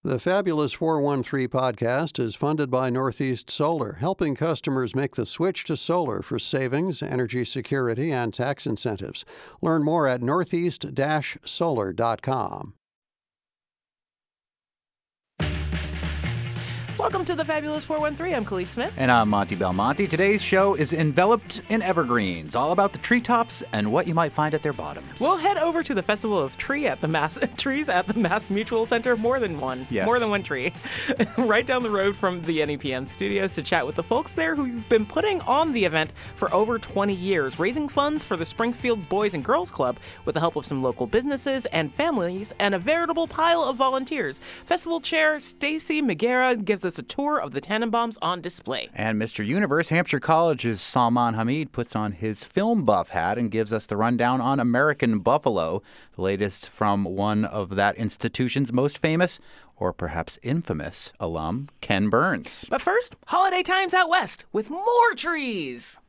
The Fabulous 413 podcast is funded by Northeast Solar, helping customers make the switch to solar for savings, energy security, and tax incentives. Learn more at northeast-solar.com. Welcome to the Fabulous 413. I'm Khalees Smith. And I'm Monty Belmonte. Today's show is enveloped in evergreens, all about the treetops and what you might find at their bottoms. We'll head over to the Festival of Trees at the Mass Mutual Center. More than one tree. Right down the road from the NEPM studios to chat with the folks there who've been putting on the event for over 20 years, raising funds for the Springfield Boys and Girls Club with the help of some local businesses and families and a veritable pile of volunteers. Festival Chair Stacy Megara gives us a tour of the Tannenbaums on display. And Mr. Universe, Hampshire College's Salman Hamid puts on his film buff hat and gives us the rundown on American Buffalo, the latest from one of that institution's most famous, or perhaps infamous, alum, Ken Burns. But first, holiday times out west with more trees.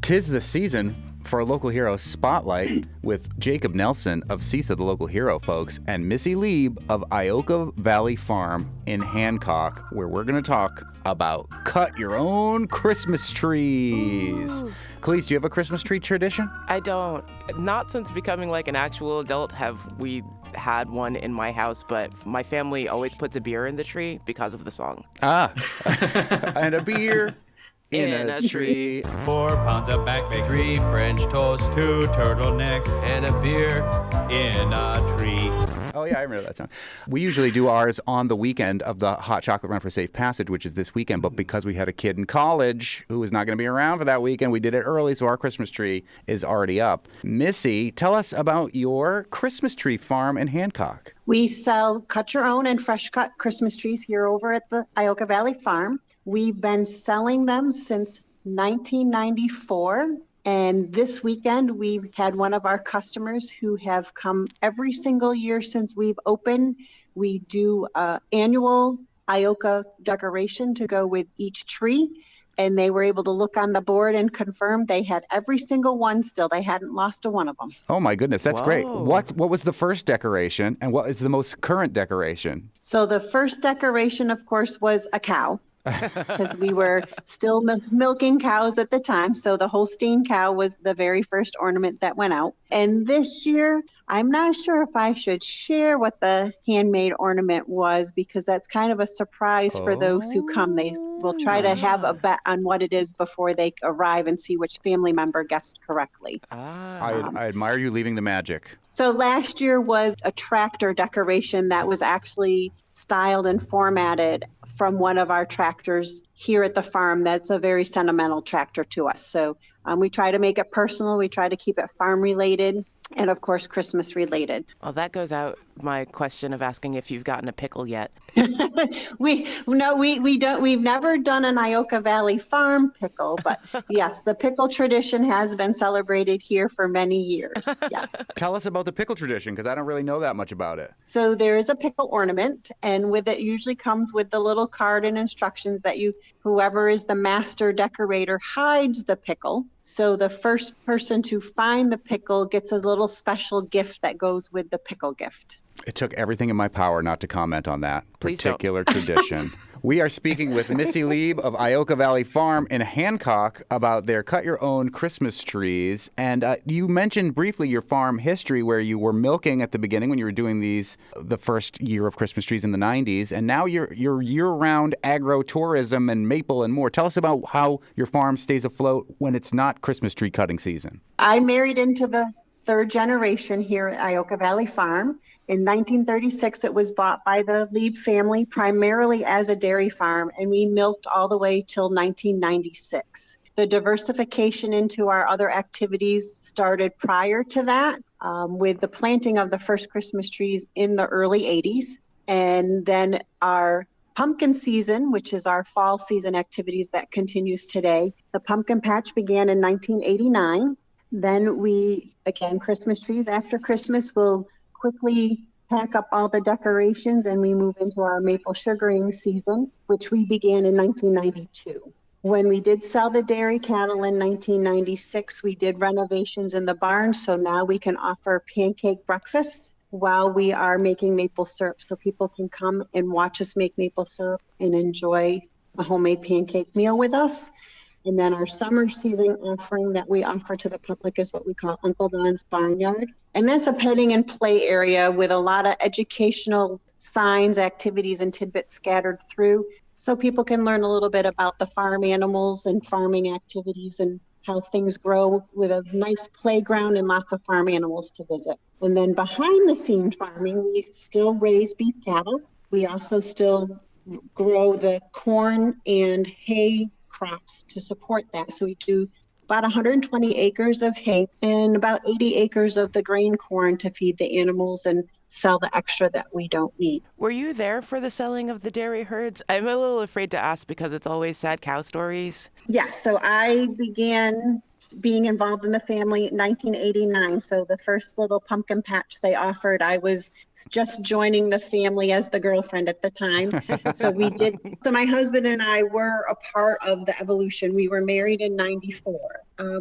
'Tis the season for a local hero spotlight with Jacob Nelson of CISA, the local hero, folks, and Missy Lieb of Ioka Valley Farm in Hancock, where we're going to talk about cut your own Christmas trees. Khalees, do you have a Christmas tree tradition? I don't. Not since becoming like an actual adult have we had one in my house, but my family always puts a beer in the tree because of the song. And a beer. In a tree. 4 pounds of back bacon, 3 French toast, 2 turtlenecks, and a beer in a tree. Oh, yeah, I remember that song. We usually do ours on the weekend of the Hot Chocolate Run for Safe Passage, which is this weekend. But because we had a kid in college who was not going to be around for that weekend, we did it early, so our Christmas tree is already up. Missy, tell us about your Christmas tree farm in Hancock. We sell cut-your-own and fresh-cut Christmas trees here over at the Ioka Valley Farm. We've been selling them since 1994. And this weekend, we've had one of our customers who have come every single year since we've opened. We do an annual Ioka decoration to go with each tree. And they were able to look on the board and confirm they had every single one still. They hadn't lost a one of them. Oh, my goodness. That's great. What was the first decoration and what is the most current decoration? So the first decoration, of course, was a cow. Because we were still milking cows at the time. So the Holstein cow was the very first ornament that went out. And this year, I'm not sure if I should share what the handmade ornament was because that's kind of a surprise for those who come. They will try to have a bet on what it is before they arrive and see which family member guessed correctly. I admire you leaving the magic. So last year was a tractor decoration that was actually styled and formatted from one of our tractors here at the farm. That's a very sentimental tractor to us. So we try to make it personal. We try to keep it farm related and, of course, Christmas related. Well, that goes out my question of asking if you've gotten a pickle yet. We don't. We've never done an Ioka Valley Farm pickle, but yes, the pickle tradition has been celebrated here for many years. Yes. Tell us about the pickle tradition because I don't really know that much about it. So there is a pickle ornament, and with it usually comes with the little card and instructions that whoever is the master decorator hides the pickle. So the first person to find the pickle gets a little special gift that goes with the pickle gift. It took everything in my power not to comment on that particular Please tradition. We are speaking with Missy Lieb of Ioka Valley Farm in Hancock about their cut-your-own Christmas trees. And you mentioned briefly your farm history where you were milking at the beginning when you were doing the first year of Christmas trees in the 90s. And now you're year-round agro-tourism and maple and more. Tell us about how your farm stays afloat when it's not Christmas tree cutting season. I married into the third generation here at Ioka Valley Farm. In 1936, it was bought by the Lieb family primarily as a dairy farm, and we milked all the way till 1996. The diversification into our other activities started prior to that with the planting of the first Christmas trees in the early 80s. And then our pumpkin season, which is our fall season activities that continues today. The pumpkin patch began in 1989. Then Christmas trees after Christmas will quickly pack up all the decorations and we move into our maple sugaring season, which we began in 1992. When we did sell the dairy cattle in 1996, we did renovations in the barn, so now we can offer pancake breakfasts while we are making maple syrup. So people can come and watch us make maple syrup and enjoy a homemade pancake meal with us. And then our summer season offering that we offer to the public is what we call Uncle Don's Barnyard. And that's a petting and play area with a lot of educational signs, activities, and tidbits scattered through. So people can learn a little bit about the farm animals and farming activities and how things grow, with a nice playground and lots of farm animals to visit. And then behind the scenes farming, we still raise beef cattle. We also still grow the corn and hay crops to support that. So we do about 120 acres of hay and about 80 acres of the grain corn to feed the animals and sell the extra that we don't need. Were you there for the selling of the dairy herds? I'm a little afraid to ask because it's always sad cow stories. Yes, so I began being involved in the family in 1989. So the first little pumpkin patch they offered, I was just joining the family as the girlfriend at the time. So my husband and I were a part of the evolution. We were married in 94.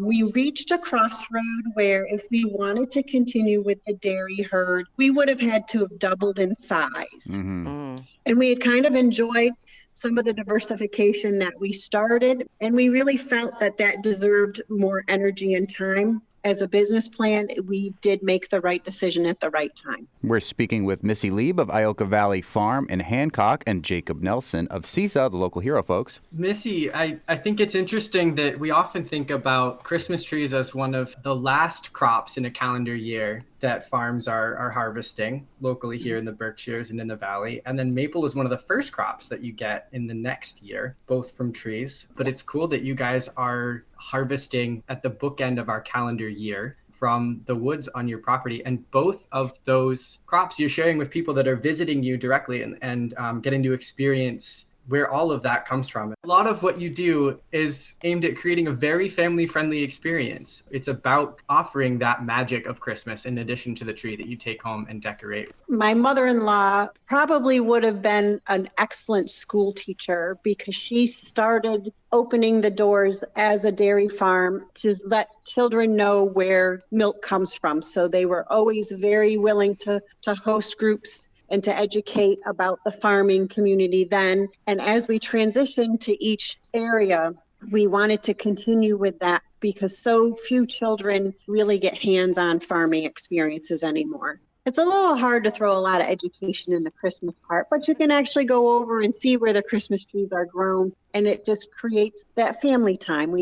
We reached a crossroad where if we wanted to continue with the dairy herd, we would have had to have doubled in size. And we had kind of enjoyed some of the diversification that we started, and we really felt that that deserved more energy and time. As a business plan, we did make the right decision at the right time. We're speaking with Missy Lieb of Ioka Valley Farm in Hancock and Jacob Nelson of CISA, the local hero, folks. Missy, I think it's interesting that we often think about Christmas trees as one of the last crops in a calendar year that farms are harvesting locally here in the Berkshires and in the Valley. And then maple is one of the first crops that you get in the next year, both from trees. But it's cool that you guys are harvesting at the bookend of our calendar year from the woods on your property. And both of those crops you're sharing with people that are visiting you directly and getting to experience where all of that comes from. A lot of what you do is aimed at creating a very family-friendly experience. It's about offering that magic of Christmas in addition to the tree that you take home and decorate. My mother-in-law probably would have been an excellent school teacher because she started opening the doors as a dairy farm to let children know where milk comes from. So they were always very willing to host groups and to educate about the farming community then. And as we transitioned to each area, we wanted to continue with that because so few children really get hands-on farming experiences anymore. It's a little hard to throw a lot of education in the Christmas part, but you can actually go over and see where the Christmas trees are grown, and it just creates that family time.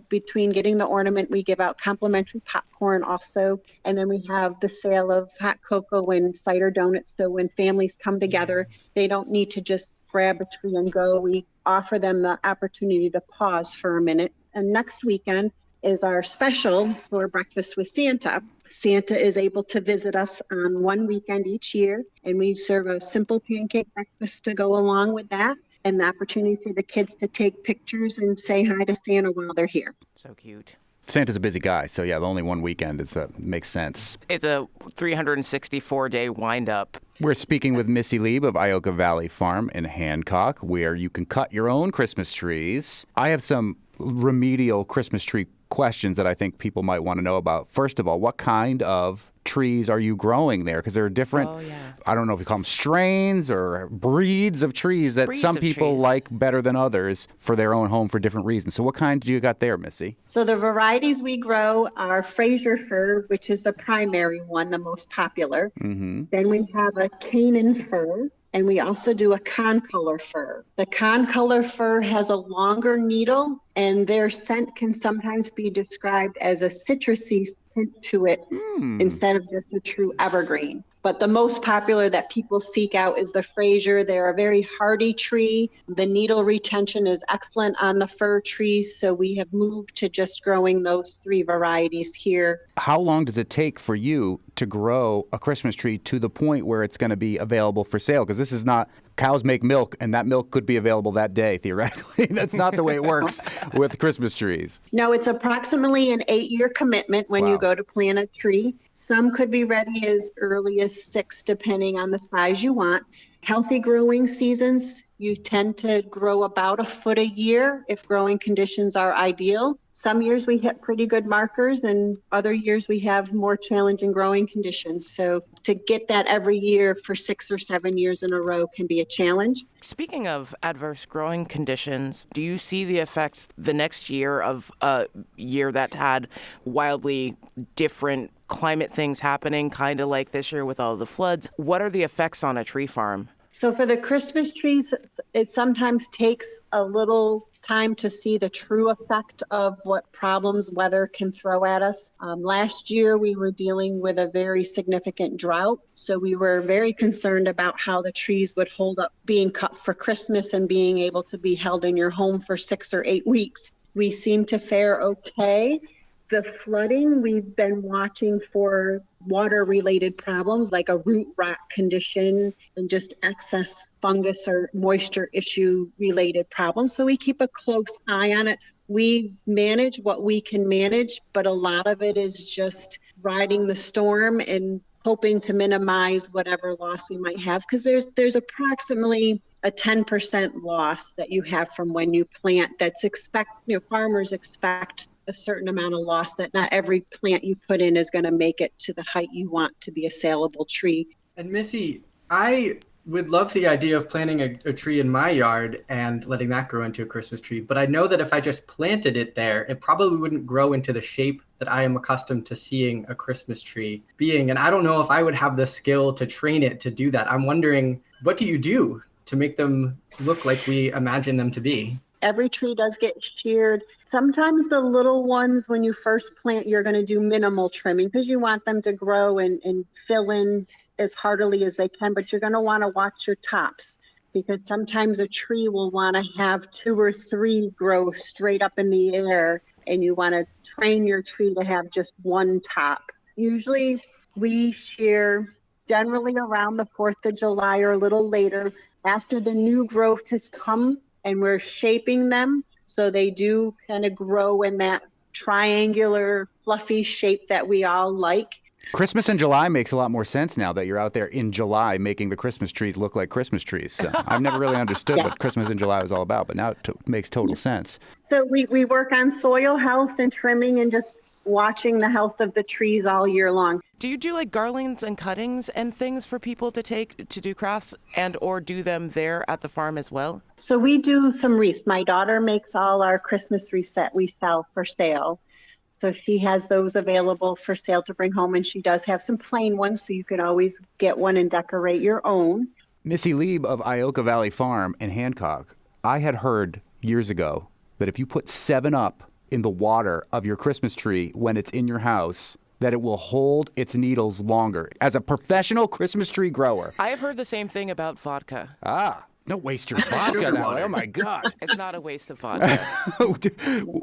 Between getting the ornament, we give out complimentary popcorn also, and then we have the sale of hot cocoa and cider donuts. So when families come together, they don't need to just grab a tree and go. We offer them the opportunity to pause for a minute. And next weekend is our special for Breakfast with Santa. Santa is able to visit us on one weekend each year, and we serve a simple pancake breakfast to go along with that, and the opportunity for the kids to take pictures and say hi to Santa while they're here. So cute. Santa's a busy guy, so yeah, the only one weekend makes sense. It's a 364-day wind-up. We're speaking with Missy Lieb of Ioka Valley Farm in Hancock, where you can cut your own Christmas trees. I have some remedial Christmas tree questions that I think people might want to know about. First of all, what kind of trees are you growing there? Because there are different, I don't know if you call them strains or breeds of trees that some people like better than others for their own home for different reasons. So what kind do you got there, Missy? So the varieties we grow are Fraser fir, which is the primary one, the most popular. Mm-hmm. Then we have a Canaan fir. And we also do a concolor fir. The concolor fir has a longer needle, and their scent can sometimes be described as a citrusy scent to it instead of just a true evergreen. But the most popular that people seek out is the Fraser. They're a very hardy tree. The needle retention is excellent on the fir trees, so we have moved to just growing those three varieties here. How long does it take for you to grow a Christmas tree to the point where it's going to be available for sale? Because this is not, cows make milk, and that milk could be available that day, theoretically. That's not the way it works with Christmas trees. No, it's approximately an 8-year commitment when you go to plant a tree. Some could be ready as early as 6, depending on the size you want. healthy growing seasons, you tend to grow about a foot a year if growing conditions are ideal. Some years we hit pretty good markers, and other years we have more challenging growing conditions. So to get that every year for 6 or 7 years in a row can be a challenge. Speaking of adverse growing conditions, do you see the effects the next year of a year that had wildly different climate things happening, kind of like this year with all the floods? What are the effects on a tree farm? So for the Christmas trees, it sometimes takes a little time to see the true effect of what problems weather can throw at us. Last year, we were dealing with a very significant drought. So we were very concerned about how the trees would hold up being cut for Christmas and being able to be held in your home for 6 or 8 weeks. We seem to fare okay. The flooding, we've been watching for water-related problems like a root rot condition and just excess fungus or moisture issue-related problems. So we keep a close eye on it. We manage what we can manage, but a lot of it is just riding the storm and hoping to minimize whatever loss we might have, because there's approximately a 10% loss that you have from when you plant. Farmers expect a certain amount of loss, that not every plant you put in is going to make it to the height you want to be a saleable tree. And Missy, I would love the idea of planting a tree in my yard and letting that grow into a Christmas tree. But I know that if I just planted it there, it probably wouldn't grow into the shape that I am accustomed to seeing a Christmas tree being. And I don't know if I would have the skill to train it to do that. I'm wondering, what do you do to make them look like we imagine them to be? Every tree does get sheared. Sometimes the little ones, when you first plant, you're going to do minimal trimming because you want them to grow and fill in as heartily as they can, but you're going to want to watch your tops, because sometimes a tree will want to have 2 or 3 grow straight up in the air, and you want to train your tree to have just one top. Usually we shear generally around the 4th of July or a little later, after the new growth has come, and we're shaping them so they do kind of grow in that triangular, fluffy shape that we all like. Christmas in July makes a lot more sense now that you're out there in July making the Christmas trees look like Christmas trees. So I've never really understood what Christmas in July was all about, but now it makes total sense. So we work on soil health and trimming and just watching the health of the trees all year long. Do you do like garlands and cuttings and things for people to take to do crafts and or do them there at the farm as well? So we do some wreaths. My daughter makes all our Christmas wreaths that we sell for sale. So she has those available for sale to bring home, and she does have some plain ones, so you can always get one and decorate your own. Missy Lieb of Ioka Valley Farm in Hancock, I had heard years ago that if you put 7-Up in the water of your Christmas tree when it's in your house, that it will hold its needles longer. As a professional Christmas tree grower. I have heard the same thing about vodka. Don't waste your vodka that way. Oh, my God. It's not a waste of vodka.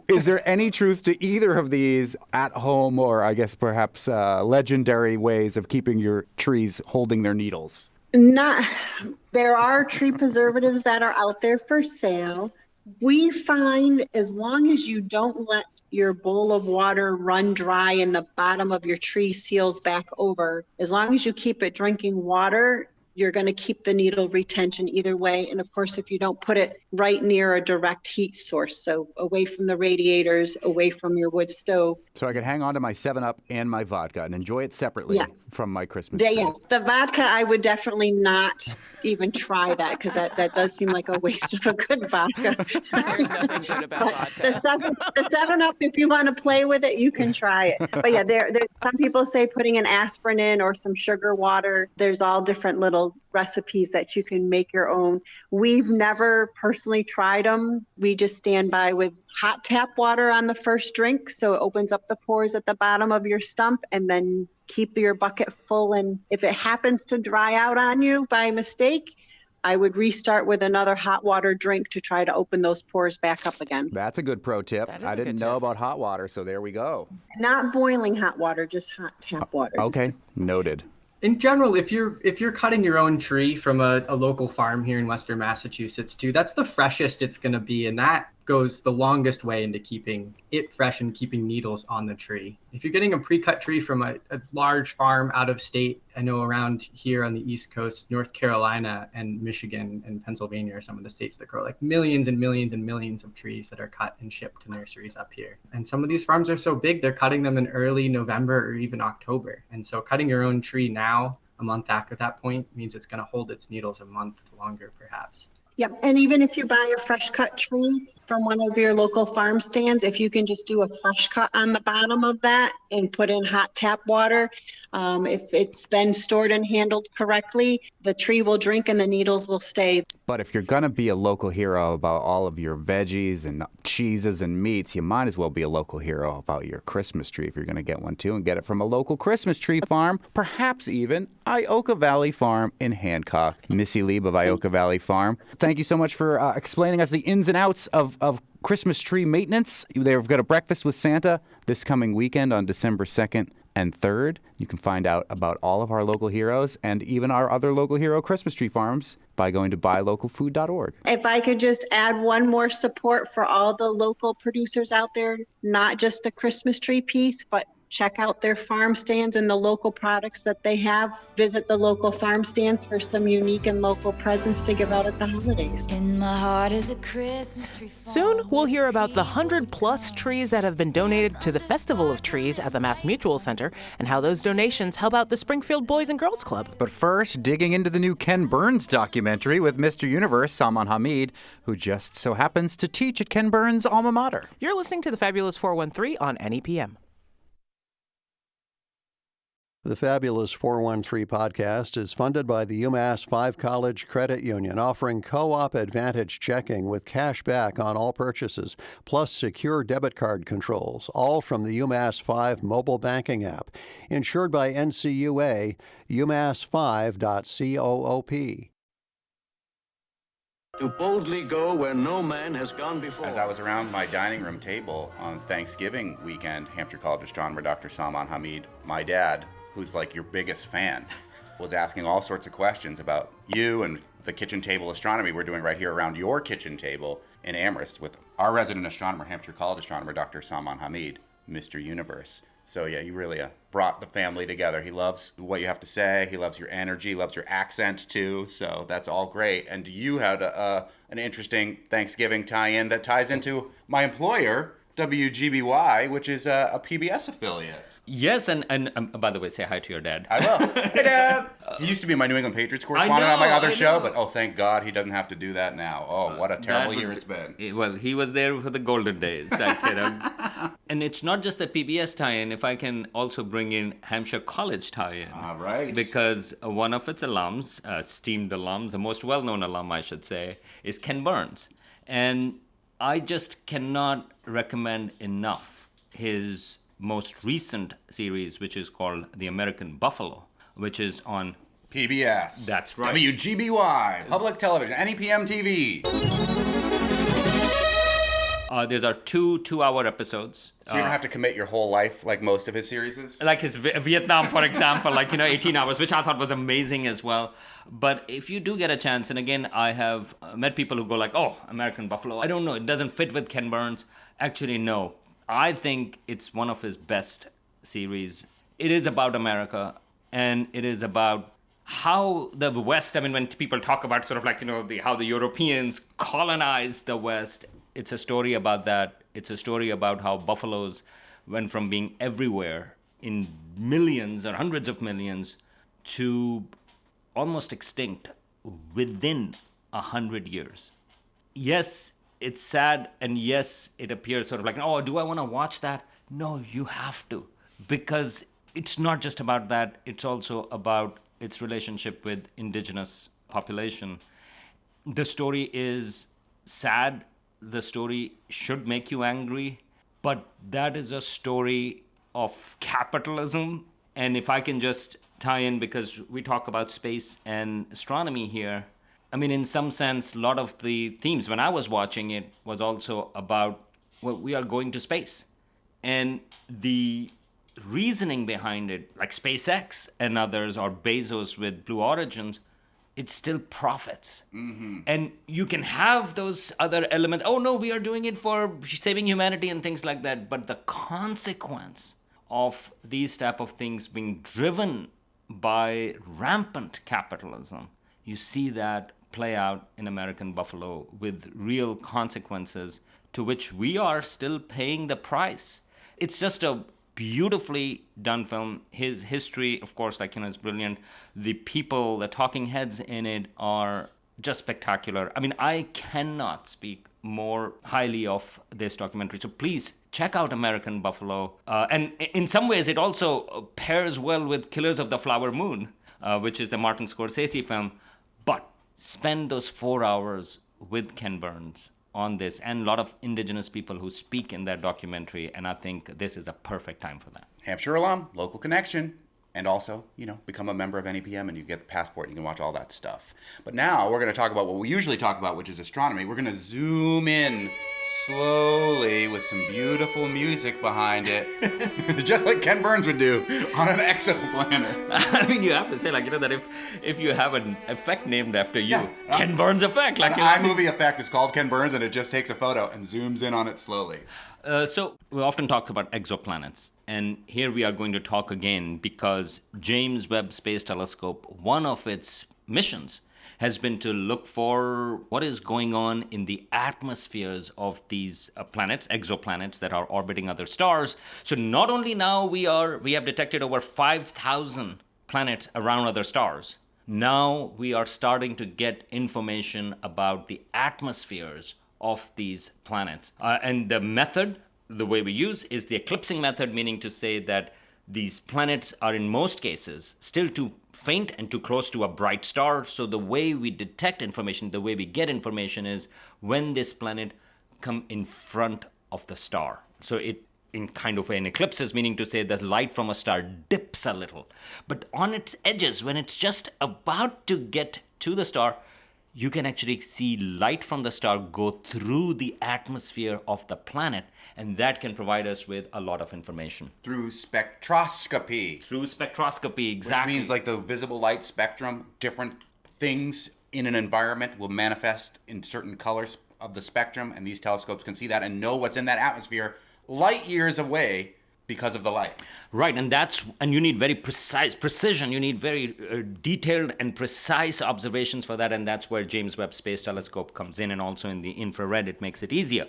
Is there any truth to either of these at home or I guess perhaps legendary ways of keeping your trees holding their needles? There are tree preservatives that are out there for sale. We find as long as you don't let your bowl of water run dry and the bottom of your tree seals back over, as long as you keep it drinking water, you're going to keep the needle retention either way. And of course, if you don't put it right near a direct heat source, so away from the radiators, away from your wood stove. So I could hang on to my 7-Up and my vodka and enjoy it separately from my Christmas tree. Yes, the vodka, I would definitely not even try that, because that does seem like a waste of a good vodka. There's nothing good about vodka. The 7-Up, if you want to play with it, you can try it. But yeah, there's some people say putting an aspirin in or some sugar water. There's all different little recipes that you can make your own. We've never personally tried them. We just stand by with hot tap water on the first drink, so it opens up the pores at the bottom of your stump, and then keep your bucket full. And if it happens to dry out on you by mistake, I would restart with another hot water drink to try to open those pores back up again. That's a good pro tip. I didn't know about hot water, so there we go. Not boiling hot water, just hot tap water. Okay, noted. In general, if you're cutting your own tree from a local farm here in Western Massachusetts too, that's the freshest it's going to be, and that goes the longest way into keeping it fresh and keeping needles on the tree. If you're getting a pre-cut tree from a large farm out of state, I know around here on the East Coast, North Carolina and Michigan and Pennsylvania are some of the states that grow like millions and millions and millions of trees that are cut and shipped to nurseries up here. And some of these farms are so big, they're cutting them in early November or even October. And so cutting your own tree now, a month after that point, means it's going to hold its needles a month longer, perhaps. Yep. And even if you buy a fresh cut tree from one of your local farm stands, if you can just do a fresh cut on the bottom of that and put in hot tap water, if it's been stored and handled correctly, the tree will drink and the needles will stay. But if you're going to be a local hero about all of your veggies and cheeses and meats, you might as well be a local hero about your Christmas tree if you're going to get one too, and get it from a local Christmas tree farm, perhaps even Ioka Valley Farm in Hancock. Missy Lieb of Ioka Valley Farm, thank you so much for explaining us the ins and outs of Christmas tree maintenance. They've got a breakfast with Santa this coming weekend on December 2nd and 3rd. You can find out about all of our local heroes and even our other local hero Christmas tree farms by going to buylocalfood.org. If I could just add one more support for all the local producers out there, not just the Christmas tree piece, but check out their farm stands and the local products that they have. Visit the local farm stands for some unique and local presents to give out at the holidays. In my heart is a Christmas tree. Soon, we'll hear about the 100-plus trees that have been donated to the Festival of Trees at the Mass Mutual Center and how those donations help out the Springfield Boys and Girls Club. But first, digging into the new Ken Burns documentary with Mr. Universe, Salman Hamid, who just so happens to teach at Ken Burns' alma mater. You're listening to the Fabulous 413 on NEPM. The Fabulous 413 podcast is funded by the UMass 5 College Credit Union, offering co-op advantage checking with cash back on all purchases, plus secure debit card controls, all from the UMass 5 mobile banking app. Insured by NCUA, umass5.coop. To boldly go where no man has gone before. As I was around my dining room table on Thanksgiving weekend, Hampshire College astronomer Dr. Salman Hamid, my dad, who's like your biggest fan, was asking all sorts of questions about you and the kitchen table astronomy we're doing right here around your kitchen table in Amherst with our resident astronomer, Hampshire College astronomer, Dr. Salman Hamid, Mr. Universe. So yeah, you really brought the family together. He loves what you have to say. He loves your energy. He loves your accent too. So that's all great. And you had an interesting Thanksgiving tie-in that ties into my employer, WGBY, which is a PBS affiliate. Yes, and by the way, say hi to your dad. I will. Hey, Dad! He used to be my New England Patriots correspondent on my other show, but thank God he doesn't have to do that now. Oh, what a terrible year it's been. Well, he was there for the golden days. I kid him. And it's not just a PBS tie-in. If I can also bring in Hampshire College tie-in. All right. Because one of its alums, esteemed alums, the most well-known alum, I should say, is Ken Burns. And I just cannot recommend enough his most recent series, which is called The American Buffalo, which is on PBS. That's right. WGBY, public television, NEPM TV. These are two 2-hour episodes. So you don't have to commit your whole life like most of his series is? Like his Vietnam, for example, 18 hours, which I thought was amazing as well. But if you do get a chance, and again, I have met people who go like, oh, American Buffalo, I don't know, it doesn't fit with Ken Burns. Actually, no. I think it's one of his best series. It is about America, and it is about how the West, when people talk about sort of how the Europeans colonized the West, it's a story about that. It's a story about how buffaloes went from being everywhere in millions or hundreds of millions to almost extinct within 100 years. Yes, it's sad, and yes, it appears sort of like, oh, do I want to watch that? No, you have to, because it's not just about that. It's also about its relationship with indigenous population. The story is sad. The story should make you angry, but that is a story of capitalism. And if I can just tie in, because we talk about space and astronomy here, in some sense, a lot of the themes when I was watching it was also about, well, we are going to space. And the reasoning behind it, like SpaceX and others, or Bezos with Blue Origins, it still profits. And you can have those other elements. Oh no, we are doing it for saving humanity and things like that. But the consequence of these type of things being driven by rampant capitalism, you see that play out in American Buffalo with real consequences to which we are still paying the price. It's just a beautifully done film. His history, of course, is brilliant. The people, the talking heads in it are just spectacular. I mean, I cannot speak more highly of this documentary. So please check out American Buffalo. And in some ways, it also pairs well with Killers of the Flower Moon, which is the Martin Scorsese film. But spend those 4 hours with Ken Burns on this, and a lot of indigenous people who speak in that documentary, and I think this is a perfect time for that. Hampshire alum, local connection, and also, become a member of NEPM and you get the passport and you can watch all that stuff. But now we're going to talk about what we usually talk about, which is astronomy. We're going to zoom in slowly with some beautiful music behind it, just like Ken Burns would do on an exoplanet. I mean, you have to say, that if you have an effect named after you, Ken Burns effect. An iMovie effect is called Ken Burns, and it just takes a photo and zooms in on it slowly. So we often talk about exoplanets, and here we are going to talk again because James Webb Space Telescope, one of its missions has been to look for what is going on in the atmospheres of these planets, exoplanets that are orbiting other stars. So not only now we have detected over 5,000 planets around other stars, now we are starting to get information about the atmospheres of these planets. And the method, the way we use, is the eclipsing method, meaning to say that these planets are in most cases still too faint and too close to a bright star. So the way we detect information, the way we get information is when this planet come in front of the star. So it in kind of an eclipses, meaning to say the light from a star dips a little. But on its edges, when it's just about to get to the star, you can actually see light from the star go through the atmosphere of the planet, and that can provide us with a lot of information. Through spectroscopy. Exactly. Which means like the visible light spectrum, different things in an environment will manifest in certain colors of the spectrum, and these telescopes can see that and know what's in that atmosphere light years away because of the light. Right, and you need very precision. You need very detailed and precise observations for that, and that's where James Webb Space Telescope comes in, and also in the infrared, it makes it easier.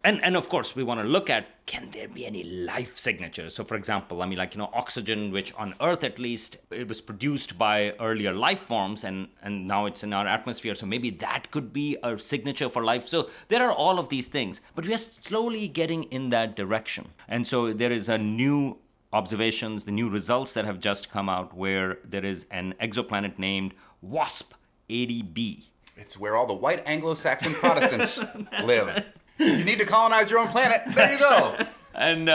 And of course, we want to look at, can there be any life signatures? So for example, oxygen, which on Earth at least, it was produced by earlier life forms, and now it's in our atmosphere. So maybe that could be a signature for life. So there are all of these things, but we are slowly getting in that direction. And so there is a new observations, the new results that have just come out where there is an exoplanet named WASP 80b. It's where all the white Anglo-Saxon Protestants live. You need to colonize your own planet. There you go. And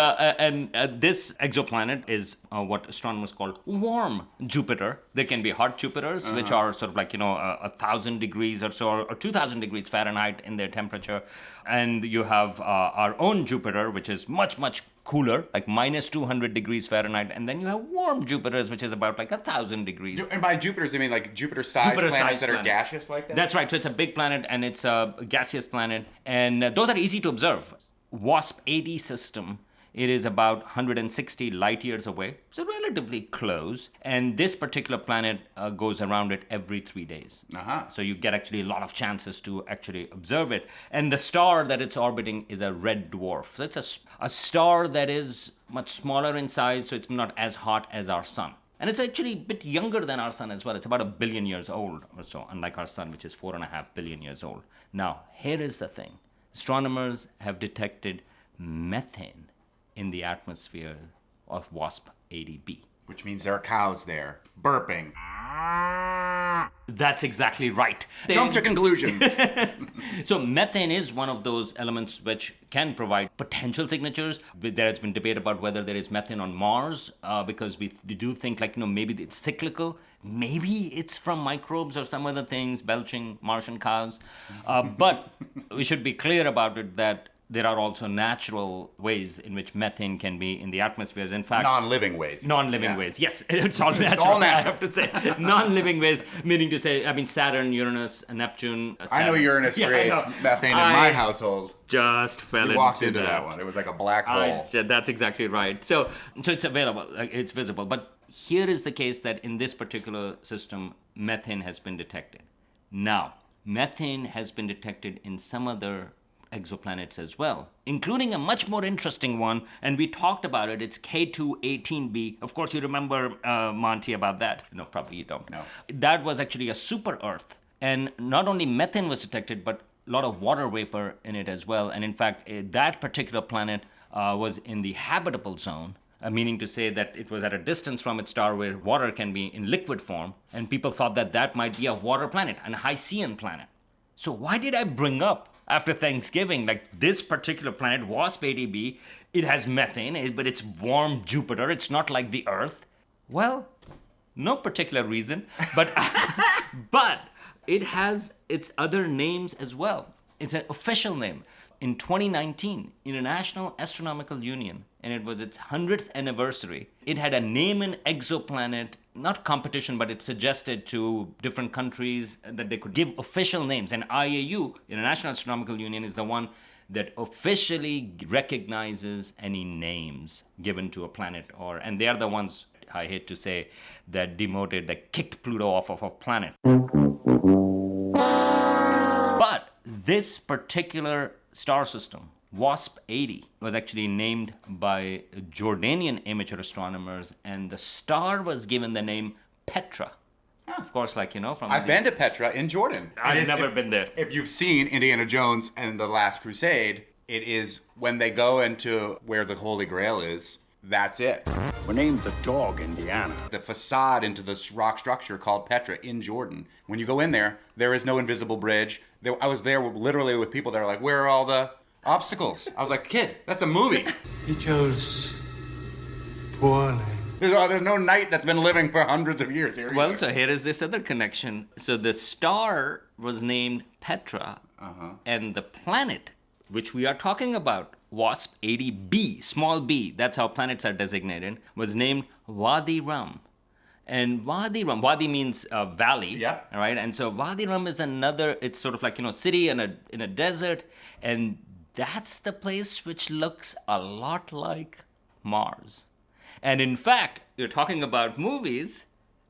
this exoplanet is what astronomers call warm Jupiter. There can be hot Jupiters, which are sort of 1,000 degrees or so, or 2,000 degrees Fahrenheit in their temperature. And you have our own Jupiter, which is much, much cooler, like minus 200 degrees Fahrenheit. And then you have warm Jupiters, which is about 1,000 degrees. And by Jupiters, they mean like Jupiter-sized planets that are gaseous like that? That's right. So it's a big planet, and it's a gaseous planet. And those are easy to observe. WASP-80 system, it is about 160 light years away, so relatively close. And this particular planet goes around it every 3 days. So you get actually a lot of chances to actually observe it. And the star that it's orbiting is a red dwarf. So it's a star that is much smaller in size, so it's not as hot as our sun. And it's actually a bit younger than our sun as well. It's about 1 billion years old or so, unlike our sun, which is 4.5 billion years old. Now, here is the thing. Astronomers have detected methane in the atmosphere of WASP-80b. Which means there are cows there, burping. That's exactly right. Jump to conclusions. So methane is one of those elements which can provide potential signatures. There has been debate about whether there is methane on Mars, because we do think maybe it's cyclical. Maybe it's from microbes or some other things, belching Martian cows. But we should be clear about it that there are also natural ways in which methane can be in the atmosphere. In fact, non-living ways. Non-living ways. Yes, it's all natural. It's all natural. I have to say, non-living ways, meaning to say, I mean, Saturn, Uranus, Neptune. Saturn. I know Uranus creates methane in my household. Just fell into walked into that one. It was like a black hole. That's exactly right. So it's available. It's visible. But here is the case that in this particular system, methane has been detected. Now, methane has been detected in some other exoplanets as well, including a much more interesting one, and we talked about it. It's K2-18b. Of course, you remember, Monty, about that. No, probably you don't. No. That was actually a super Earth, and not only methane was detected, but a lot of water vapor in it as well. And in fact, that particular planet was in the habitable zone, meaning to say that it was at a distance from its star where water can be in liquid form, and people thought that that might be a water planet, an Hycean planet. So why did I bring up after Thanksgiving, like this particular planet, WASP-80b, it has methane, but it's warm Jupiter, it's not like the Earth? Well, no particular reason, but but it has its other names as well. It's an official name. In 2019, International Astronomical Union, and it was its 100th anniversary, it had a name an exoplanet, not competition, but it suggested to different countries that they could give official names. And IAU, International Astronomical Union, is the one that officially recognizes any names given to a planet, and they are the ones, I hate to say, that demoted, that kicked Pluto off of a planet. But this particular star system, WASP-80, was actually named by Jordanian amateur astronomers, and the star was given the name Petra. Of course, like, from... I've been to Petra in Jordan. I've never been there. If you've seen Indiana Jones and The Last Crusade, it is when they go into where the Holy Grail is, that's it. We're named the Dog, Indiana. The facade into this rock structure called Petra in Jordan. When you go in there, there is no invisible bridge. I was there literally with people that are like, where are all the obstacles? I was like, kid, that's a movie. You chose poorly. There's no knight that's been living for hundreds of years here. Well, so here is this other connection. So the star was named Petra, and the planet, which we are talking about, WASP-80b, small b, that's how planets are designated, was named Wadi Rum. And Wadi Rum, Wadi means valley, Yep. All right? And so Wadi Rum is another, it's sort of like, city in a desert, and that's the place which looks a lot like Mars. And in fact, you're talking about movies,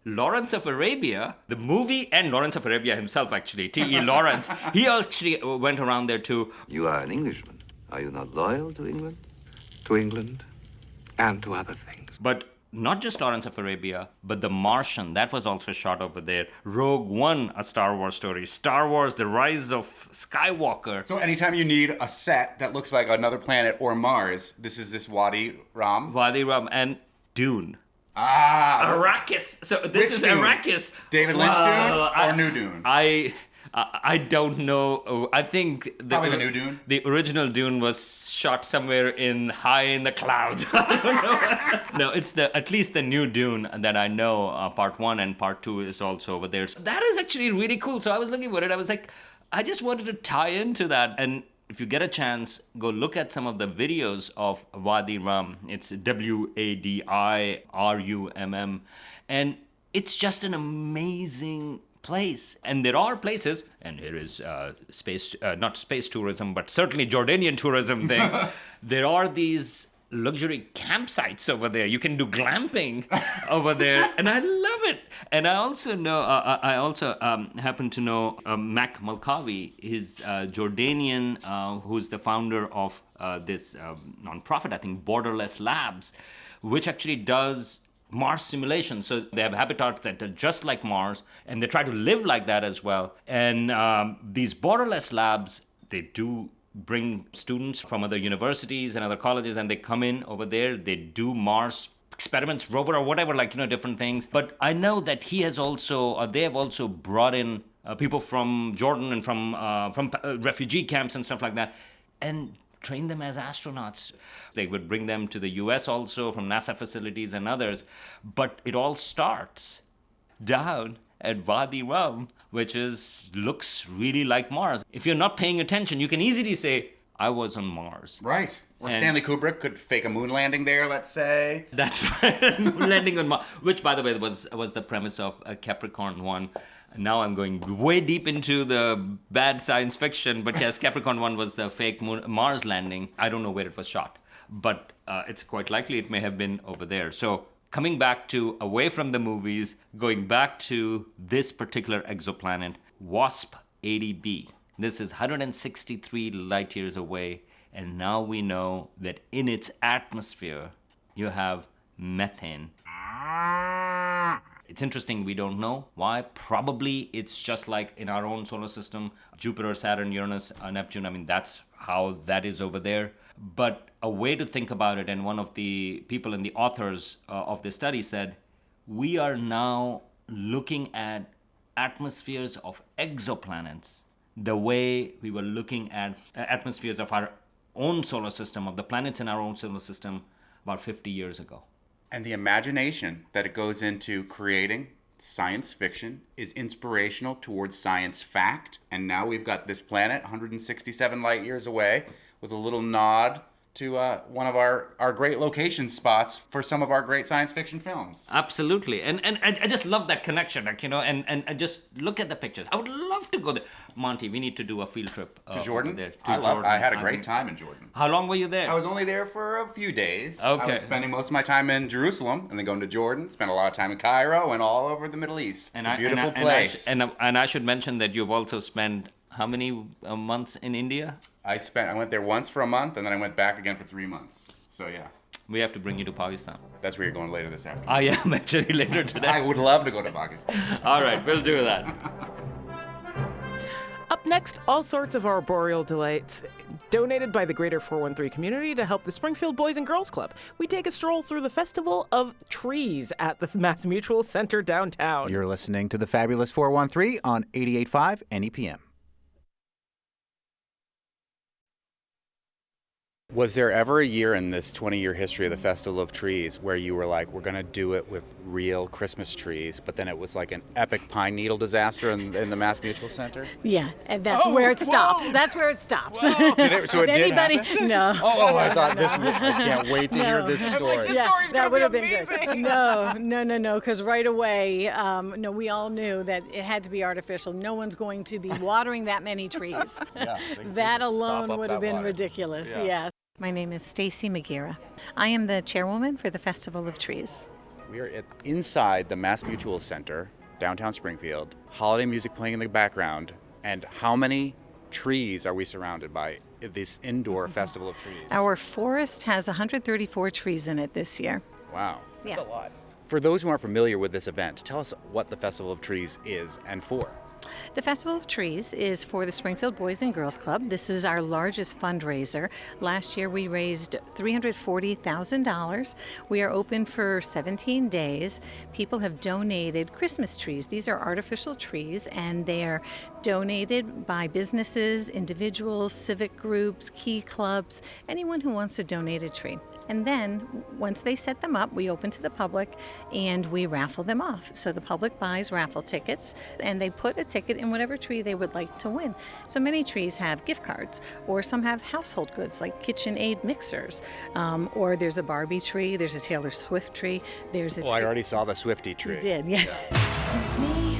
Lawrence of Arabia, the movie, and Lawrence of Arabia himself, actually, T.E. Lawrence, he actually went around there too. You are an Englishman. Are you not loyal to England? To England and to other things. But not just Lawrence of Arabia, but The Martian, that was also shot over there. Rogue One, a Star Wars story. Star Wars, The Rise of Skywalker. So anytime you need a set that looks like another planet or Mars, this is this Wadi Rum. Wadi Rum and Dune. Arrakis. So this Which is Dune? Arrakis. David Lynch Dune or New Dune? I don't know. I think Probably the new Dune. The original Dune was shot somewhere high in the clouds. I don't know. No, it's at least the new Dune that I know. Part 1 and Part 2 is also over there. So that is actually really cool. So I was looking for it. I was like, I just wanted to tie into that. And if you get a chance, go look at some of the videos of Wadi Rum. It's WADIRUMM. And it's just an amazing place. And there are places, and here is not space tourism, but certainly Jordanian tourism thing. There are these luxury campsites over there. You can do glamping over there, and I love it. And I also know, happen to know Mac Malkawi. He's Jordanian, who's the founder of this nonprofit, I think, Borderless Labs, which actually does Mars simulations. So they have habitats that are just like Mars, and they try to live like that as well. And these Borderless Labs, they do bring students from other universities and other colleges, and they come in over there. They do Mars experiments, rover or whatever, different things. But I know that he has also, or they have also brought in people from Jordan and from refugee camps and stuff like that, and train them as astronauts. They would bring them to the US also from NASA facilities and others. But it all starts down at Wadi Rum, which looks really like Mars. If you're not paying attention, you can easily say, I was on Mars. Right. Or And- Stanley Kubrick could fake a moon landing there, let's say. That's right. Landing on Mars, which, by the way, was the premise of Capricorn 1. Now I'm going way deep into the bad science fiction, but yes, Capricorn 1 was the fake Mars landing. I don't know where it was shot, but it's quite likely it may have been over there. So coming back to away from the movies, going back to this particular exoplanet, WASP 80b. This is 163 light years away. And now we know that in its atmosphere, you have methane. It's interesting, we don't know why. Probably it's just like in our own solar system, Jupiter, Saturn, Uranus, Neptune. I mean, that's how that is over there. But a way to think about it, and one of the people and the authors of this study said, we are now looking at atmospheres of exoplanets the way we were looking at atmospheres of our own solar system, of the planets in our own solar system, about 50 years ago. And the imagination that it goes into creating science fiction is inspirational towards science fact. And now we've got this planet 167 light years away with a little nod to one of our great location spots for some of our great science fiction films. Absolutely. And I just love that connection, like, and just look at the pictures. I would love to go there. Monty, we need to do a field trip To Jordan? there. I had a great time in Jordan. How long were you there? I was only there for a few days. Okay. I was spending most of my time in Jerusalem and then going to Jordan, spent a lot of time in Cairo and all over the Middle East. It's a beautiful place. And I should mention that you've also spent how many months in India? I went there once for a month and then I went back again for 3 months. So yeah. We have to bring you to Pakistan. That's where you're going later this afternoon. Oh yeah, I'm actually later today. I would love to go to Pakistan. All right, we'll do that. Up next, all sorts of arboreal delights donated by the greater 413 community to help the Springfield Boys and Girls Club. We take a stroll through the Festival of Trees at the Mass Mutual Center downtown. You're listening to the Fabulous 413 on 88.5 NEPM. Was there ever a year in this 20-year history of the Festival of Trees where you were like, we're going to do it with real Christmas trees, but then it was like an epic pine needle disaster in the Mass Mutual Center? Yeah, and that's where it stops. That's where it stops. So it did happen? No. Oh, I thought this would, I can't wait to hear this story. This story's that gonna would be have been amazing. good. No, because right away, we all knew that it had to be artificial. No one's going to be watering that many trees. Yeah, that sop alone up would that have been water. ridiculous. Yeah. Yes. My name is Stacy McGeera. I am the chairwoman for the Festival of Trees. We are inside the Mass Mutual Center, downtown Springfield, holiday music playing in the background, and how many trees are we surrounded by at this indoor Festival of Trees? Our forest has 134 trees in it this year. Wow. Yeah. That's a lot. For those who aren't familiar with this event, tell us what the Festival of Trees is and for. The Festival of Trees is for the Springfield Boys and Girls Club. This is our largest fundraiser. Last year we raised $340,000. We are open for 17 days. People have donated Christmas trees. These are artificial trees, and they are donated by businesses, individuals, civic groups, key clubs, anyone who wants to donate a tree. And then once they set them up, we open to the public and we raffle them off. So the public buys raffle tickets and they put a ticket in whatever tree they would like to win. So many trees have gift cards, or some have household goods like KitchenAid mixers, or there's a Barbie tree, there's a Taylor Swift tree, there's a tree. I already saw the Swiftie tree. You did, yeah. It's me.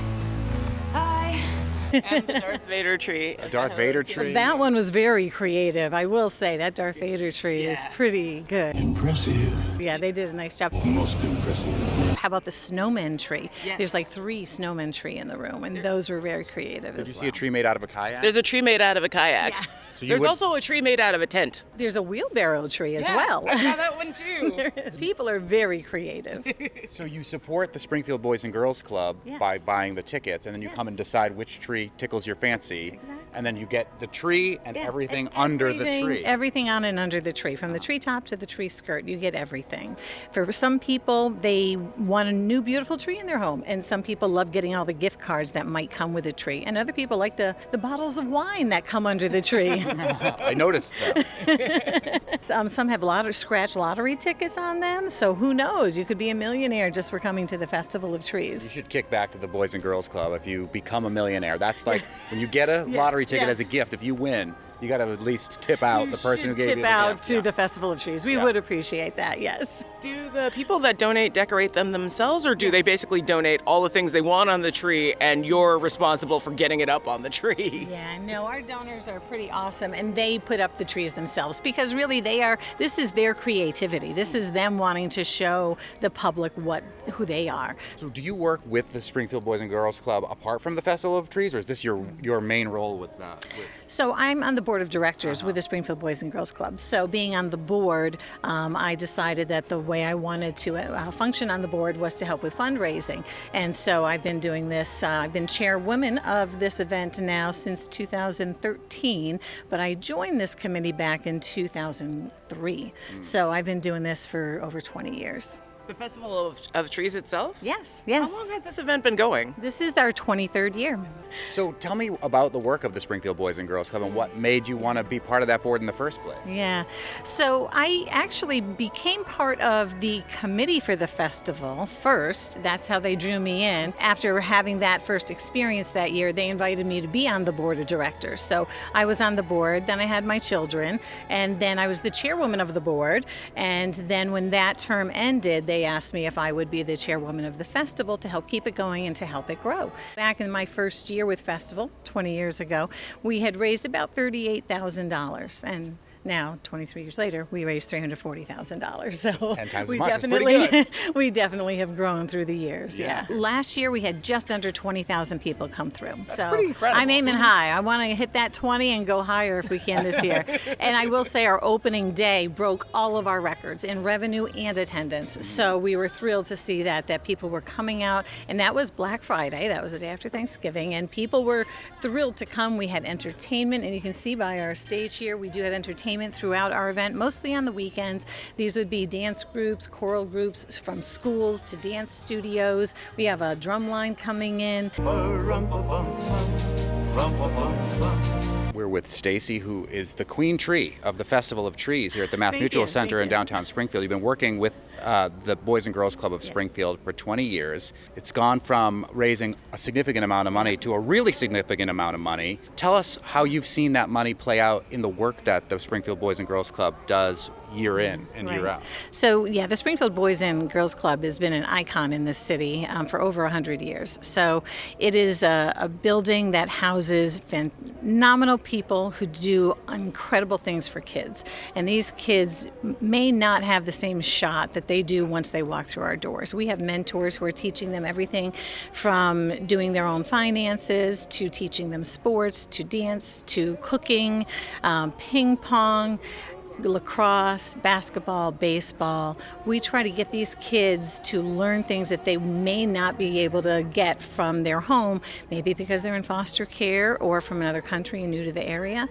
And the Darth Vader tree. A Darth Vader tree. That one was very creative, I will say. That Darth Vader tree is pretty good. Impressive. Yeah, they did a nice job. Most impressive. How about the snowman tree? Yes. There's like 3 snowman tree in the room, and those were very creative Did as you well. see a tree made out of a kayak? There's a tree made out of a kayak. Yeah. So you There's would- also a tree made out of a tent. There's a wheelbarrow tree as well. I saw that one too. People are very creative. So you support the Springfield Boys and Girls Club Yes. by buying the tickets, and then you come and decide which tree tickles your fancy, Exactly. and then you get the tree and Yeah, everything and under the everything- tree. Everything on and under the tree, from the treetop to the tree skirt, you get everything. For some people, they want a new beautiful tree in their home, and some people love getting all the gift cards that might come with a tree, and other people like the bottles of wine that come under the tree. I noticed that. Some have scratch lottery tickets on them, so who knows? You could be a millionaire just for coming to the Festival of You Trees. should kick back to the Boys and Girls Club if you become a millionaire. That's like when you get a lottery ticket yeah. as a gift, if you win, you got to at least tip out the person who gave you the gift. Tip out to the Festival of Trees. We would appreciate that, yes. Do the people that donate decorate them themselves, or do they basically donate all the things they want on the tree and you're responsible for getting it up on the tree? Yeah, no, our donors are pretty awesome, and they put up the trees themselves because really this is their creativity. This is them wanting to show the public who they are. So do you work with the Springfield Boys and Girls Club apart from the Festival of Trees, or is this your main role with that? So I'm on the board of directors with the Springfield Boys and Girls Club. So being on the board, I decided that the way I wanted to function on the board was to help with fundraising. And so I've been doing this. I've been chairwoman of this event now since 2013, but I joined this committee back in 2003. So I've been doing this for over 20 years. The Festival of Trees itself? Yes. How long has this event been going? This is our 23rd year. So tell me about the work of the Springfield Boys and Girls Club and what made you want to be part of that board in the first place. Yeah. So I actually became part of the committee for the festival first. That's how they drew me in. After having that first experience that year, they invited me to be on the board of directors. So I was on the board, then I had my children, and then I was the chairwoman of the board. And then when that term ended, they asked me if I would be the chairwoman of the festival to help keep it going and to help it grow. Back in my first year with Festival, 20 years ago, we had raised about $38,000. And now, 23 years later, we raised $340,000. So 10 times we as much. definitely, we definitely have grown through the years. Yeah. Last year we had just under 20,000 people come through. That's so pretty incredible. I'm aiming high. I want to hit that 20 and go higher if we can this year. And I will say our opening day broke all of our records in revenue and attendance. So we were thrilled to see that people were coming out, and that was Black Friday. That was the day after Thanksgiving, and people were thrilled to come. We had entertainment, and you can see by our stage here, we do have entertainment throughout our event, mostly on the weekends. These would be dance groups, choral groups from schools to dance studios. We have a drum line coming in. We're with Stacy, who is the queen tree of the Festival of Trees here at the Mass Mutual Center in downtown Springfield. You've been working with the Boys and Girls Club of Springfield for 20 years. It's gone from raising a significant amount of money to a really significant amount of money. Tell us how you've seen that money play out in the work that the Springfield Boys and Girls Club does year in and year out. So yeah, the Springfield Boys and Girls Club has been an icon in this city for over 100 years. So it is a building that houses phenomenal people who do incredible things for kids. And these kids may not have the same shot that they do once they walk through our doors. We have mentors who are teaching them everything from doing their own finances to teaching them sports, to dance, to cooking, ping pong, lacrosse, basketball, baseball. We try to get these kids to learn things that they may not be able to get from their home, maybe because they're in foster care or from another country and new to the area.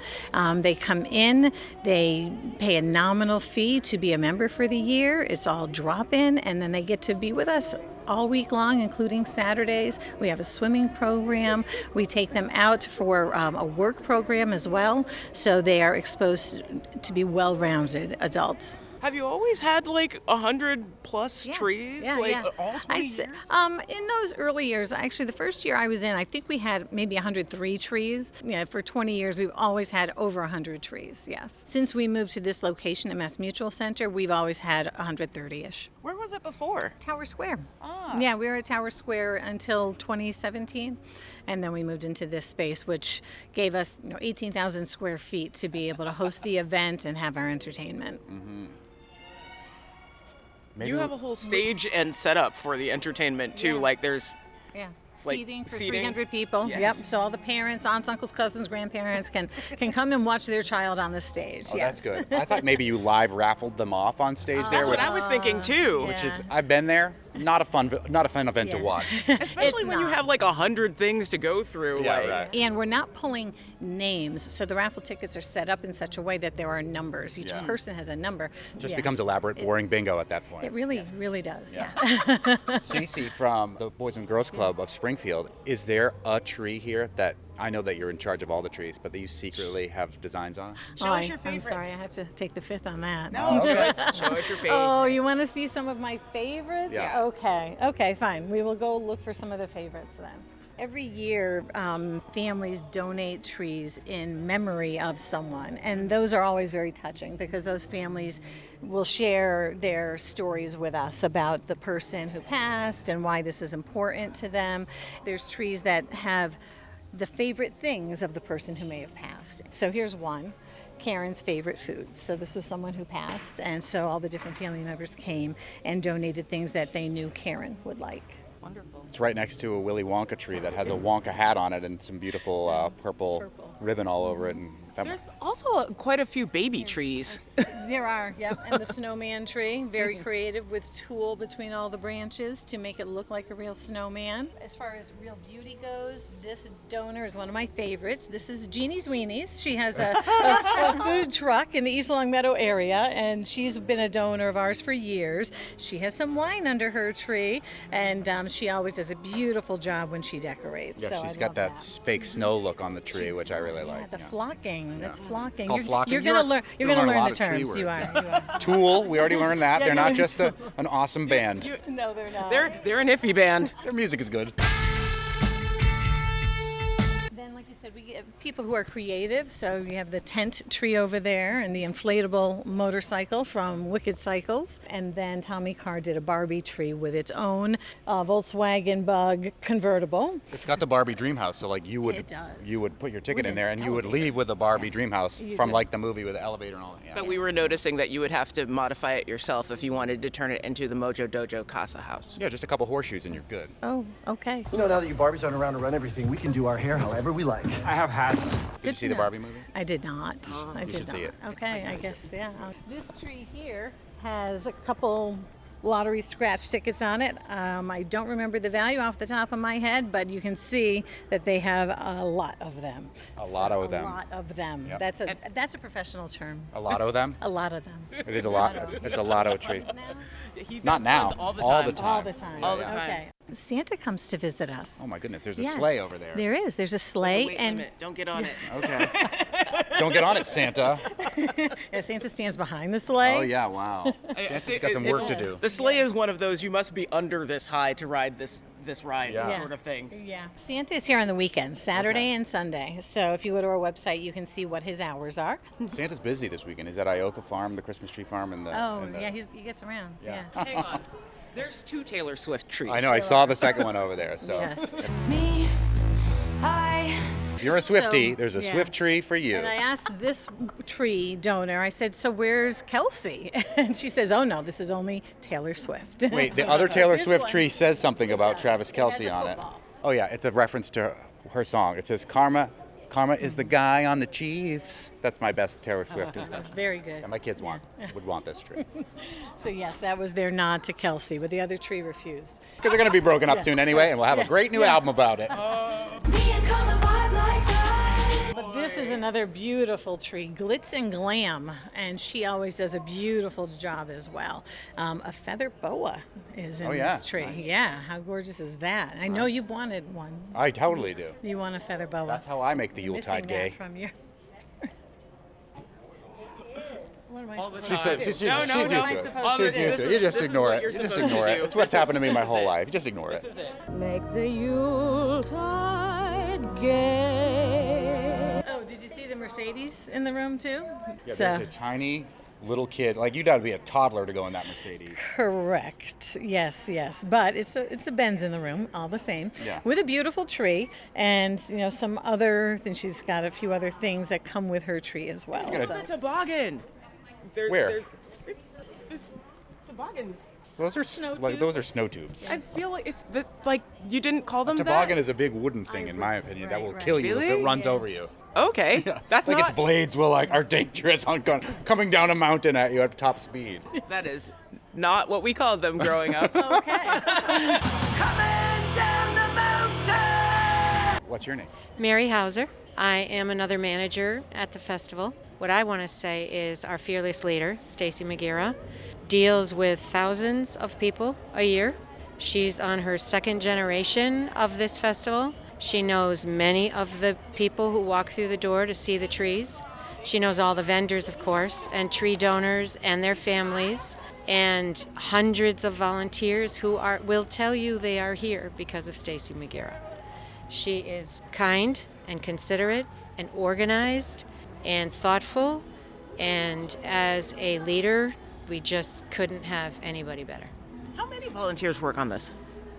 They come in, they pay a nominal fee to be a member for the year. It's all drop-in, and then they get to be with us all week long, including Saturdays. We have a swimming program. We take them out for a work program as well, so they are exposed to be well-rounded adults. Have you always had like 100+ trees? All 20 years? In those early years, actually the first year I was in, I think we had maybe 103 trees. Yeah, for 20 years we've always had over 100 trees, yes. Since we moved to this location at Mass Mutual Center, we've always had 130-ish. Where was it before? Tower Square. Ah. Yeah, we were at Tower Square until 2017. And then we moved into this space, which gave us 18,000 square feet to be able to host the event and have our entertainment. Mm-hmm. You have a whole stage and setup for the entertainment too. Like there's seating for 300 people. Yes. Yep. So all the parents, aunts, uncles, cousins, grandparents can come and watch their child on the stage. Oh, yes. That's good. I thought maybe you live raffled them off on stage there. That's what I was thinking too. Which is, I've been there. Not a fun event to watch. Especially when you have like 100 things to go through. Yeah, right. And we're not pulling names, so the raffle tickets are set up in such a way that there are numbers. Each person has a number. Just becomes elaborate, boring bingo at that point. It really does. Yeah. Stacey from the Boys and Girls Club of Springfield, is there a tree here that I know that you're in charge of all the trees, but that you secretly have designs on? Show us your favorites. I'm sorry, I have to take the fifth on that. No, okay. Show us your favorites. Oh, you want to see some of my favorites? Yeah. Okay, fine. We will go look for some of the favorites then. Every year, families donate trees in memory of someone, and those are always very touching because those families will share their stories with us about the person who passed and why this is important to them. There's trees that have the favorite things of the person who may have passed. So here's one. Karen's favorite foods. So this was someone who passed, and so all the different family members came and donated things that they knew Karen would like. Wonderful. It's right next to a Willy Wonka tree that has a Wonka hat on it and some beautiful purple ribbon all over it. And there's also quite a few baby trees. There are, yep. And the snowman tree, very creative with tulle between all the branches to make it look like a real snowman. As far as real beauty goes, this donor is one of my favorites. This is Jeannie's Weenies. She has a food truck in the East Long Meadow area, and she's been a donor of ours for years. She has some wine under her tree, and she always does a beautiful job when she decorates. Yeah, so she's got that fake snow look on the tree, which I really like. The flocking. That's flocking. It's called flocking. You're going to learn. You're going to learn the terms. Words, you are. Tool. We already learned that. They're not just an awesome band. No, they're not. They're an iffy band. Their music is good. Then, like you said, we get people who are creative. So you have the tent tree over there and the inflatable motorcycle from Wicked Cycles. And then Tommy Carr did a Barbie tree with its own Volkswagen Bug convertible. It's got the Barbie dream house, so like you would put your ticket in there and you would leave with a Barbie dream house from like the movie with the elevator and all that. Yeah. But we were noticing that you would have to modify it yourself if you wanted to turn it into the Mojo Dojo Casa house. Yeah, just a couple horseshoes and you're good. Oh, okay. You know, now that you Barbies aren't around to run everything, we can do our hair however we like. I have hats. Did you see the Barbie movie? I did not. I You did should not. see it. Okay, I guess, yeah. This tree here has a couple lottery scratch tickets on it. I don't remember the value off the top of my head, but you can see that they have a lot of them. A lot of them. A lot of them. Yep. That's a professional term. A lot of them? A lot of them. It is a lot. It's a lotto tree. Not now. All the time. time. All the time. All the time. Okay. Santa comes to visit us. Oh my goodness, there's a sleigh over there. There is. There's a sleigh. Wait, and limit. Don't get on it. Okay. Don't get on it, Santa. Yeah, Santa stands behind the sleigh. Oh yeah, wow. Santa's got some work to do. The sleigh is one of those you must be under this high to ride this ride sort of things. Yeah. Santa is here on the weekends, Saturday and Sunday. So if you go to our website, you can see what his hours are. Santa's busy this weekend. He's at Ioka Farm, the Christmas tree farm, and the. Yeah, he gets around. Yeah. Hang on. There's 2 Taylor Swift trees. I know. I saw the second one over there. So. Yes. It's me. If you're a Swiftie, So, there's a yeah. Swift tree for you. And I asked this tree donor, I said, so where's Kelsey? And she says, oh no, this is only Taylor Swift. Wait, the other Taylor This Swift one- tree says something about Travis It Kelce has a on it. football. Oh yeah, it's a reference to her song. It says Karma is the guy on the Chiefs. That's my best Taylor Swift. That's very good. And my kids would want this tree. So yes, that was their nod to Kelsey, but the other tree refused. Because they're going to be broken up soon anyway, and we'll have a great new album about it. But this is another beautiful tree, Glitz and Glam, and she always does a beautiful job as well. A feather boa is in this tree. Nice. Yeah, how gorgeous is that? I know you've wanted one. I totally do. You want a feather boa. That's how I make the Missing Yuletide that gay. from your... What am I All the supposed time. to do? She's No, used no, to no. it. All She's the- used to it. You just this is ignore what it. you're You just supposed to ignore it. do. It's what's This is- happened to me my this whole is it. life. You just ignore it. This is it. Make the Yuletide gay. Oh, did you see the Mercedes in the room too? Yeah, there's a tiny little kid. Like, you'd have to be a toddler to go in that Mercedes. Correct. Yes, yes. But it's a Benz in the room, all the same. Yeah. With a beautiful tree, and some other. Then she's got a few other things that come with her tree as well. Gotta- So. The toboggan. Where? There's toboggans. Those are Snow those are snow tubes. I feel like it's like you didn't call them Toboggan that. is a big wooden thing, in my opinion, that will right. kill you if Really? it runs over you. Okay, that's like not. its blades are dangerous on coming down a mountain at you at top speed. That is not what we called them growing up. Okay. What's your name? Mary Hauser. I am another manager at the festival. What I want to say is our fearless leader, Stacy McGuire, deals with thousands of people a year. She's on her second generation of this festival. She knows many of the people who walk through the door to see the trees. She knows all the vendors, of course, and tree donors and their families, and hundreds of volunteers who will tell you they are here because of Stacy McGuire. She is kind and considerate and organized and thoughtful. And as a leader, we just couldn't have anybody better. How many volunteers work on this?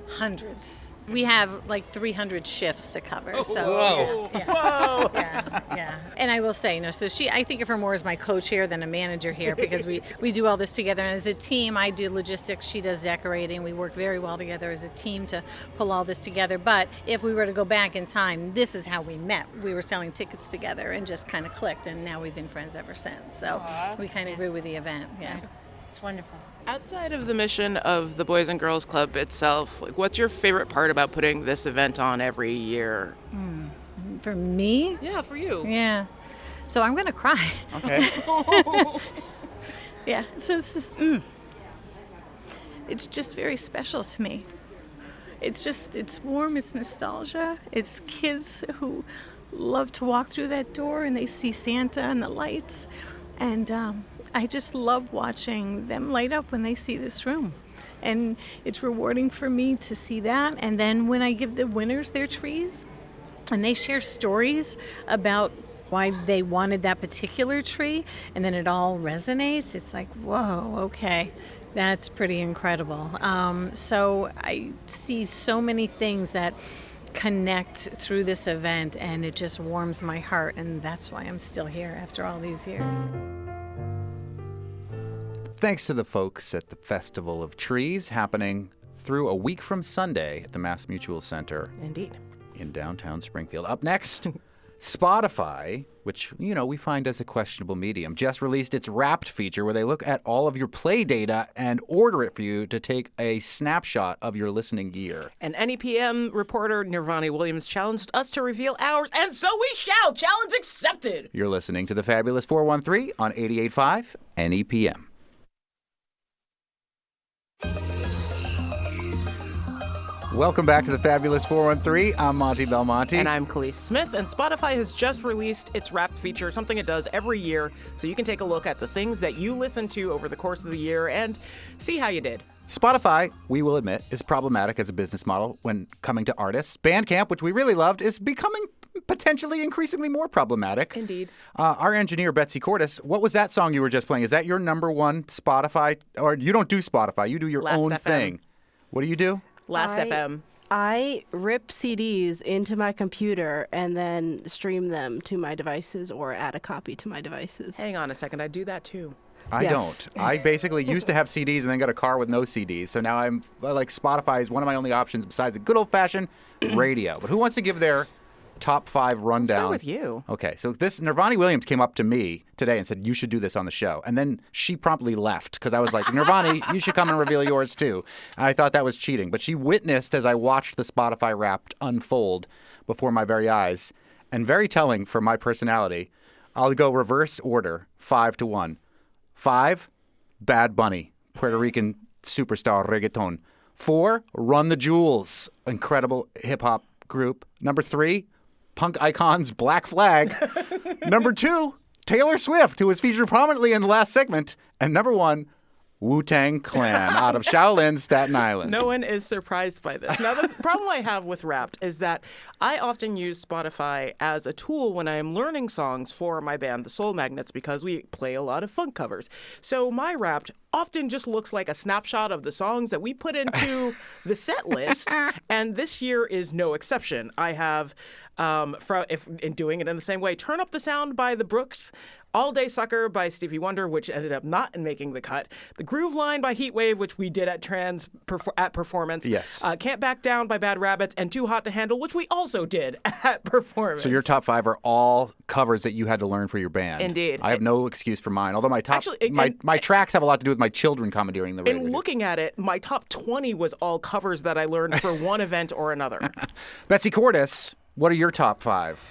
Hundreds. We have like 300 shifts to cover. Whoa. Yeah. Yeah. And I will say, so I think of her more as my co-chair than a manager here because we do all this together. And as a team, I do logistics, she does decorating. We work very well together as a team to pull all this together. But if we were to go back in time, this is how we met. We were selling tickets together and just kind of clicked. And now we've been friends ever since. So we kind of grew with the event. Yeah. It's wonderful. Outside of the mission of the Boys and Girls Club itself, what's your favorite part about putting this event on every year? For me? Yeah, for you. Yeah. So I'm going to cry. Okay. Yeah. So this is, it's just very special to me. It's warm, it's nostalgia. It's kids who love to walk through that door and they see Santa and the lights. And I just love watching them light up when they see this room. And it's rewarding for me to see that. And then when I give the winners their trees and they share stories about why they wanted that particular tree, and then it all resonates, it's like, whoa, okay, that's pretty incredible. So I see so many things that connect through this event, and it just warms my heart, and that's why I'm still here after all these years. Thanks to the folks at the Festival of Trees, happening through a week from Sunday at the Mass Mutual Center. Indeed. In downtown Springfield. Up next, Spotify, which, we find as a questionable medium, just released its Wrapped feature where they look at all of your play data and order it for you to take a snapshot of your listening gear. And NEPM reporter Nirvani Williams challenged us to reveal ours, and so we shall! Challenge accepted! You're listening to the Fabulous 413 on 88.5 NEPM. Welcome back to the Fabulous 413. I'm Monty Belmonte. And I'm Khalees Smith. And Spotify has just released its Wrapped feature, something it does every year, so you can take a look at the things that you listen to over the course of the year and see how you did. Spotify, we will admit, is problematic as a business model when coming to artists. Bandcamp, which we really loved, is becoming potentially increasingly more problematic. Indeed. Our engineer, Betsy Cordes, what was that song you were just playing? Is that your number one Spotify? Or you don't do Spotify, you do your own FM. thing. What do you do? Last FM. I rip CDs into my computer and then stream them to my devices or add a copy to my devices. Hang on a second, I do that too. I don't. I basically used to have CDs and then got a car with no CDs. So now I'm like, Spotify is one of my only options besides the good old-fashioned radio. But who wants to give their top 5 rundown? Start with you. Okay, so this Nirvani Williams came up to me today and said, you should do this on the show. And then she promptly left because I was like, Nirvani, you should come and reveal yours too. And I thought that was cheating. But she witnessed as I watched the Spotify Wrapped unfold before my very eyes. And very telling for my personality, I'll go reverse order, 5 to 1. 5, Bad Bunny, Puerto Rican superstar reggaeton. 4, Run the Jewels, incredible hip-hop group. Number 3, punk icons Black Flag. Number 2, Taylor Swift, who was featured prominently in the last segment. And number 1, Wu-Tang Clan out of Shaolin, Staten Island. No one is surprised by this. Now, the problem I have with Wrapped is that I often use Spotify as a tool when I am learning songs for my band, the Soul Magnets, because we play a lot of funk covers. So my Wrapped often just looks like a snapshot of the songs that we put into the set list, and this year is no exception. I have, in doing it in the same way, Turn Up the Sound by the Brooks, All Day Sucker by Stevie Wonder, which ended up not making the cut, The Groove Line by Heatwave, which we did at Performance, yes. Can't Back Down by Bad Rabbits, and Too Hot to Handle, which we also did at Performance. So your top 5 are all covers that you had to learn for your band. Indeed. I have no excuse for mine, although my top, my tracks have a lot to do with my children commandeering the radio. In looking at it, my top 20 was all covers that I learned for one event or another. Betsy Cordes, what are your top 5?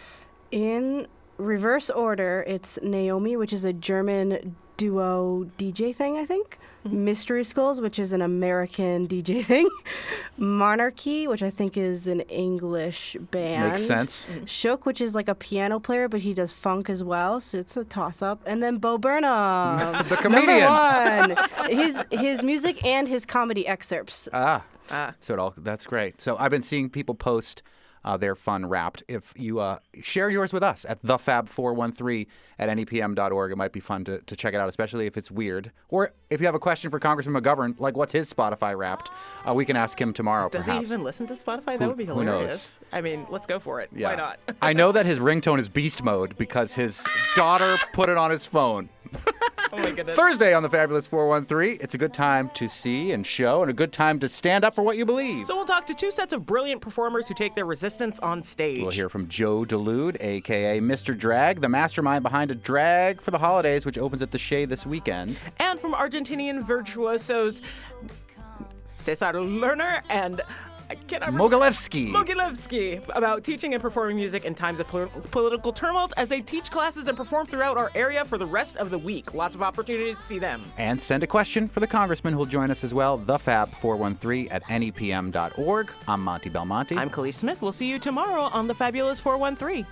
In reverse order, it's Naomi, which is a German duo DJ thing, I think. Mystery Skulls, which is an American DJ thing. Monarchy, which I think is an English band. Makes sense. Shook, which is like a piano player, but he does funk as well, so it's a toss-up. And then Bo Burnham. The comedian. Number 1. His music and his comedy excerpts. So that's great. So I've been seeing people post their fun Wrapped. If you share yours with us at thefab413 at nepm.org, it might be fun to check it out, especially if it's weird. Or if you have a question for Congressman McGovern, like what's his Spotify Wrapped, we can ask him tomorrow, Does perhaps. he even listen to Spotify? That would be hilarious. Who knows? I mean, let's go for it. Yeah. Why not? I know that his ringtone is beast mode because his daughter put it on his phone. Oh my goodness. Thursday on the Fabulous 413, it's a good time to see and show and a good time to stand up for what you believe. So we'll talk to two sets of brilliant performers who take their resistance on stage. We'll hear from Joe Delude, a.k.a. Mr. Drag, the mastermind behind a drag for the holidays, which opens at the Shea this weekend. And from Argentinian virtuosos Cesar Lerner and Mogilevsky about teaching and performing music in times of political tumult as they teach classes and perform throughout our area for the rest of the week. Lots of opportunities to see them. And send a question for the congressman who'll join us as well, thefab413 at nepm.org. I'm Monty Belmonte. I'm Khalees Smith. We'll see you tomorrow on the Fabulous 413.